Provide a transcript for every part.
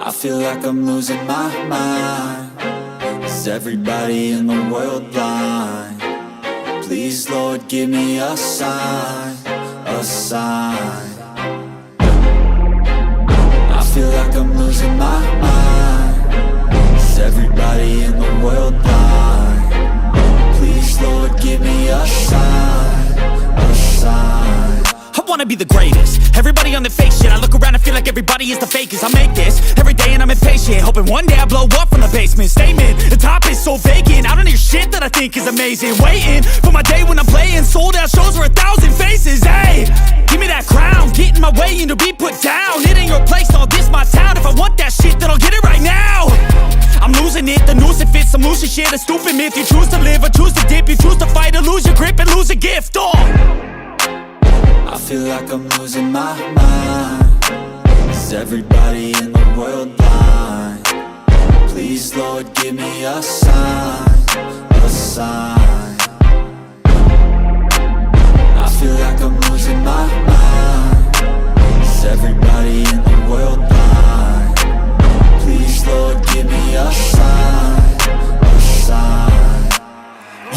I feel like I'm losing my mind. Is everybody in the world blind? Please, Lord, give me a sign, a sign. I feel like I'm losing my mind. Is everybody in the world blind? Please, Lord, give me a sign, a sign. I wanna be the greatest. Everybody on the fake shit. I look around and feel like everybody is the fakest. I make this every day and I'm impatient, hoping one day I blow up from the basement. Statement, the top is so vacant. I don't hear shit that I think is amazing. Waiting for my day when I'm playing sold out shows for 1,000 faces. Hey, give me that crown, get in my way and to be put down. It ain't your place, no, this my town. If I want that shit, then I'll get it right now. I'm losing it, the noose it fits. I'm losing shit, a stupid myth. You choose to live or choose to dip. You choose to fight or lose your grip and lose a gift. I feel like I'm losing my mind. Is everybody in the world blind? Please, Lord, give me a sign, a sign. I feel like I'm losing my mind. Is everybody in the world blind? Please, Lord, give me a sign, a sign.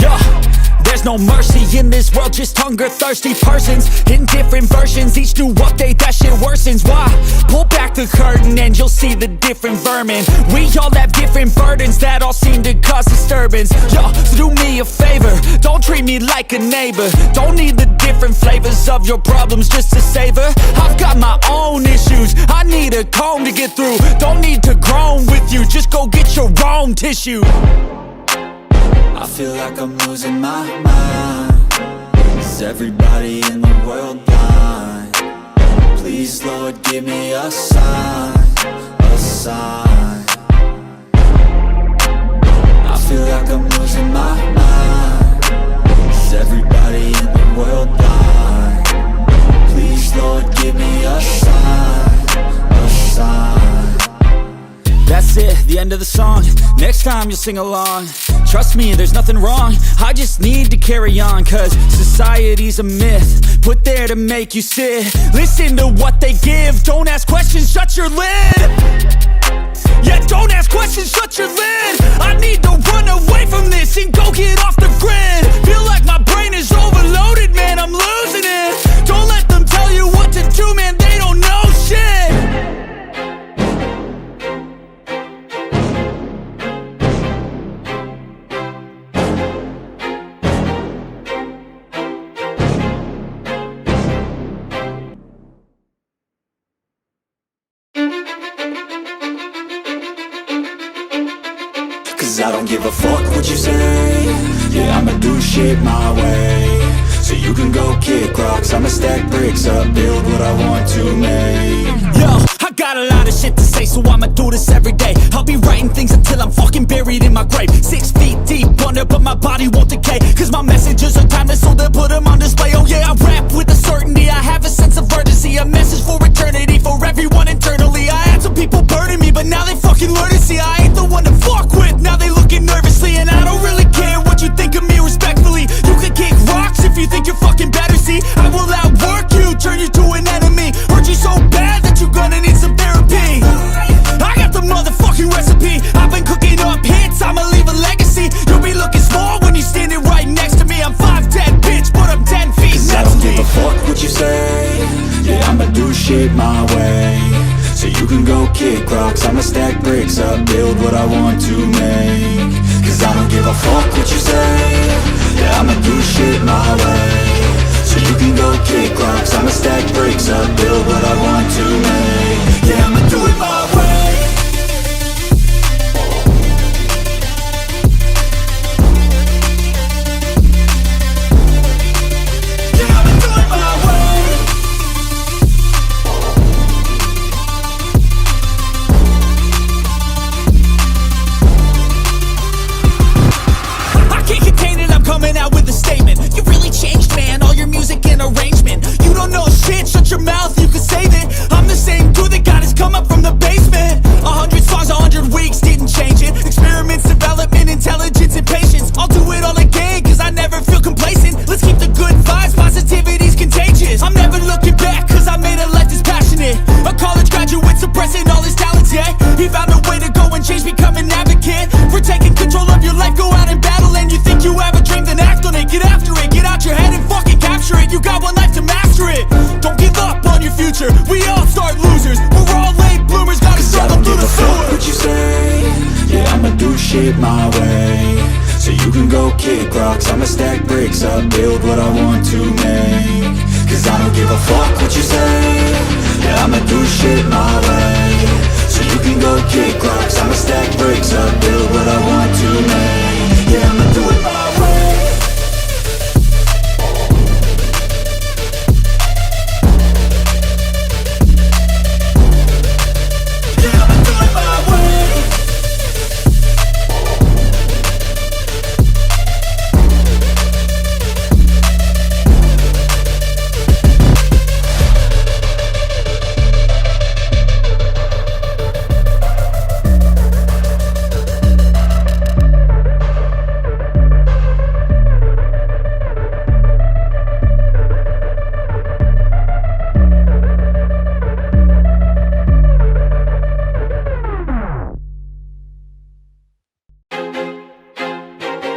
Yeah. There's no mercy in this world, just hunger-thirsty persons in different versions. Each new update, that shit worsens. Why? Pull back the curtain and you'll see the different vermin. We all have different burdens that all seem to cause disturbance. Yo, so do me a favor, don't treat me like a neighbor. Don't need the different flavors of your problems just to savor. I've got my own issues, I need a comb to get through. Don't need to groan with you, just go get your own tissue. I feel like I'm losing my mind. Is everybody in the world blind? Please, Lord, give me a sign, a sign. I feel like I'm losing my mind. Is everybody in the world blind? Please, Lord, give me a sign, a sign. That's it, the end of the song. Next time you'll sing along. Trust me, there's nothing wrong. I just need to carry on, cause society's a myth put there to make you sit. Listen to what they give. Don't ask questions, shut your lid. Yeah, don't ask questions, shut your lid. I need to run away from this and go get off the grid. Feel like my brain is overloaded, man, I'm losing it. Don't let them tell you what to do, man, they don't know shit. I don't give a fuck what you say. Yeah, I'ma do shit my way. So you can go kick rocks, I'ma stack bricks up, build what I want to make. Yo, I got a lot of shit to say, so I'ma do this every day. I'll be writing things until I'm fucking buried in my grave. 6 feet deep under, but my body won't decay. Cause my messages are timeless, so they'll put them on display. Oh yeah, I rap with a certainty, I have a sense of urgency. A message for eternity, for everyone internally. I had some people burning me, but now they fucking learn to see I ain't the one to fuck with. Now they looking nervously, and I don't really care what you think of me respectfully. You can kick rocks if you think you're fucking better, see. I will outwork you, turn you to an enemy. Hurt you so bad that you're gonna need some therapy. I got the motherfucking recipe. I've been cooking up hits, I'ma leave a legacy. You'll be looking small when you're standing right next to me. I'm 5'10", bitch, but I'm 10 feet next to me. I don't give a fuck what you say. Yeah, I'ma do shit my way. So you can go kick rocks, I'ma stack bricks up, build what I want to make. Cause I don't give a fuck what you say. Yeah, I'ma do shit my way. So you can go kick rocks, I'ma stack bricks up, build what I want to make. Yeah, I'ma do it my way. Coming out with a statement. You really changed, man, all your music and arrangement. You don't know shit, shut your mouth, you can save it. I'm the same dude that got his come up from the basement. 100 songs, 100 weeks, didn't change it. Experiments, development, intelligence, and patience. I'll do it all again, cause I never feel complacent. Let's keep the good vibes, positivity's contagious. I'm never looking back, cause I made a life that's passionate. A college graduate suppressing all his talents, yeah. He found a way to go and change, become an advocate for taking control of your life. Go out and battle, and you think you have a dream, then act on it. Get after it, get out your head and fucking capture it. You got one life to master it. Don't give up on your future. We all start losers. We're all late bloomers. Gotta struggle through the sewer. What you say? Yeah, I'ma do shit my way, so you can go kick rocks. I'ma stack bricks up, build what I want to make. Cause I don't give a fuck what you say. Yeah, I'ma do shit my way, so you can go kick rocks. I'ma stack bricks up, build what I want to make. Yeah, I'ma do it my way. Yeah, I'ma do it my way.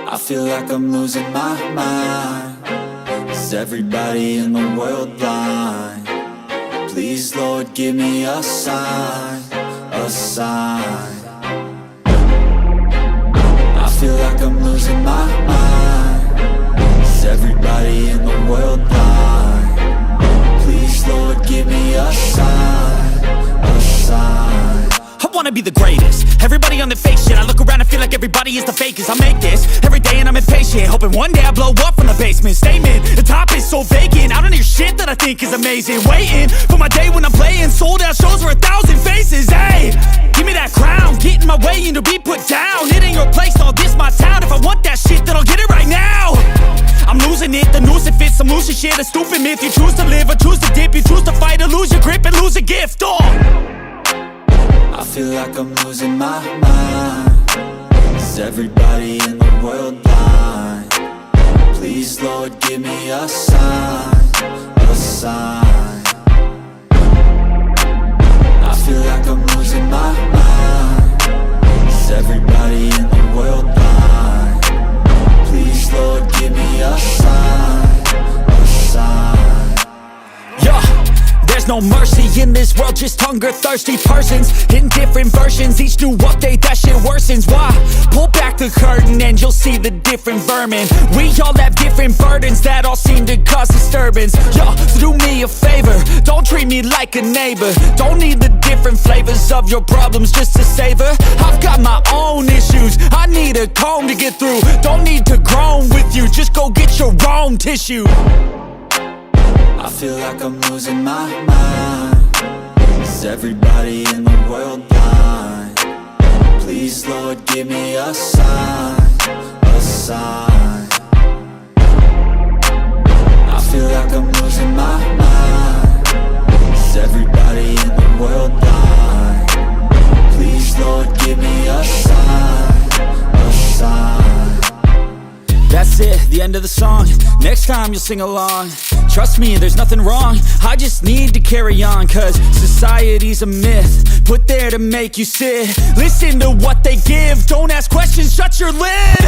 I feel like I'm losing my mind. Is everybody in the world blind? Please, Lord, give me a sign, a sign. I feel like I'm losing my mind. Is everybody in the world blind? Please, Lord, give me a sign, a sign. I wanna be the greatest. Everybody on the fake shit. I look around and feel like everybody is the fakest. I make this every day and I'm impatient, hoping one day I blow up from the basement. Statement, the top is so vacant. I don't hear shit that I think is amazing. Waiting for my day when I'm playing sold out shows for 1,000 faces. Hey, give me that crown, get in my way and to be put down. It ain't your place, all this my town. If I want that shit, then I'll get it right now. I'm losing it, the noose it fits. I'm losing shit, a stupid myth. You choose to live or choose to dip. You choose to fight or lose your grip and lose a gift. I feel like I'm losing my mind. Is everybody in the world blind? Please, Lord, give me a sign, a sign. I feel like I'm losing my mind. Is everybody in the world blind? Please, Lord, give me a sign, a sign. Yeah. There's no mercy in this world, just hunger-thirsty persons in different versions. Each new update, that shit worsens. Why? Pull back the curtain and you'll see the different vermin. We all have different burdens that all seem to cause disturbance. Yo, so do me a favor, don't treat me like a neighbor. Don't need the different flavors of your problems just to savor. I've got my own issues, I need a comb to get through. Don't need to groan with you, just go get your own tissue. I feel like I'm losing my mind. Is everybody in the world blind? Please, Lord, give me a sign, a sign. I feel like I'm losing my mind. Is everybody in the world blind? Please, Lord, give me a sign, a sign. That's it, the end of the song. Next time you'll sing along. Trust me, there's nothing wrong. I just need to carry on, cause society's a myth put there to make you sit. Listen to what they give, don't ask questions, shut your lid.